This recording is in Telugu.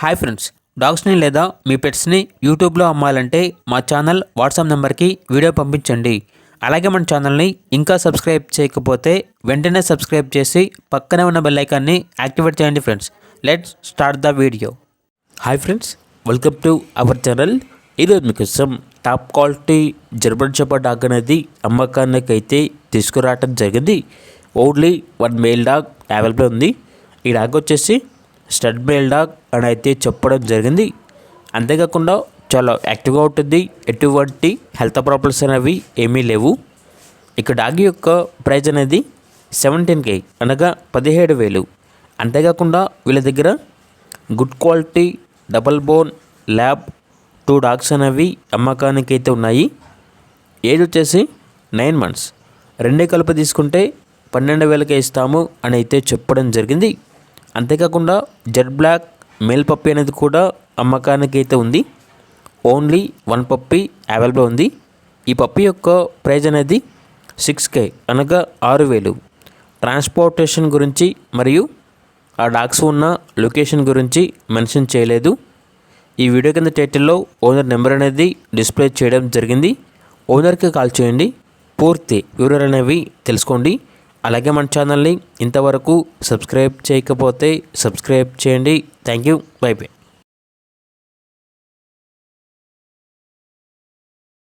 హాయ్ ఫ్రెండ్స్, డాగ్స్ని లేదా మీ పెట్స్ని యూట్యూబ్లో అమ్మాలంటే మా ఛానల్ వాట్సాప్ నెంబర్కి వీడియో పంపించండి. అలాగే మన ఛానల్ని ఇంకా సబ్స్క్రైబ్ చేయకపోతే వెంటనే సబ్స్క్రైబ్ చేసి పక్కనే ఉన్న బెల్ ఐకాన్ని యాక్టివేట్ చేయండి friends. Let's start the video. Hi friends, welcome to our channel. ఈరోజు మీకోసం top quality German shepherd dog అనేది అమ్మకానికి అయితే తీసుకురావడం జరిగింది. ఓన్లీ 1 మేల్ డాగ్ అవైలబుల్ ఉంది. ఈ డాగ్ వచ్చేసి స్టడ్ మేల్ డాగ్ అని అయితే చెప్పడం జరిగింది. అంతేకాకుండా చాలా యాక్టివ్గా ఉంటుంది. ఎటువంటి హెల్త్ ప్రాబ్లమ్స్ అనేవి ఏమీ లేవు. ఇక డాగ్ యొక్క ప్రైజ్ అనేది 17K అనగా 17,000. అంతేకాకుండా వీళ్ళ దగ్గర good quality double bone lab 2 dogs అనేవి అమ్మకానికి అయితే ఉన్నాయి. ఏజ్ వచ్చేసి 9 months. రెండే కలిపి తీసుకుంటే 12,000కే ఇస్తాము అని అయితే చెప్పడం జరిగింది. అంతేకాకుండా జెడ్ బ్లాక్ మేల్ పప్పీ అనేది కూడా అమ్మకానికి అయితే ఉంది. ఓన్లీ 1 పప్పీ అవైలబుల్ ఉంది. ఈ పప్పీ యొక్క ప్రైజ్ అనేది 6K అనగా 6,000. ట్రాన్స్పోర్టేషన్ గురించి మరియు ఆ డాగ్స్ ఉన్న లొకేషన్ గురించి మెన్షన్ చేయలేదు. ఈ వీడియో కింద టైటిల్లో ఓనర్ నెంబర్ అనేది డిస్ప్లే చేయడం జరిగింది. ఓనర్కి కాల్ చేయండి, పూర్తి వివరాలు అనేవి తెలుసుకోండి. అలాగే మన ఛానల్ని ఇంతవరకు సబ్స్క్రైబ్ చేయకపోతే సబ్స్క్రైబ్ చేయండి. Thank you. By by.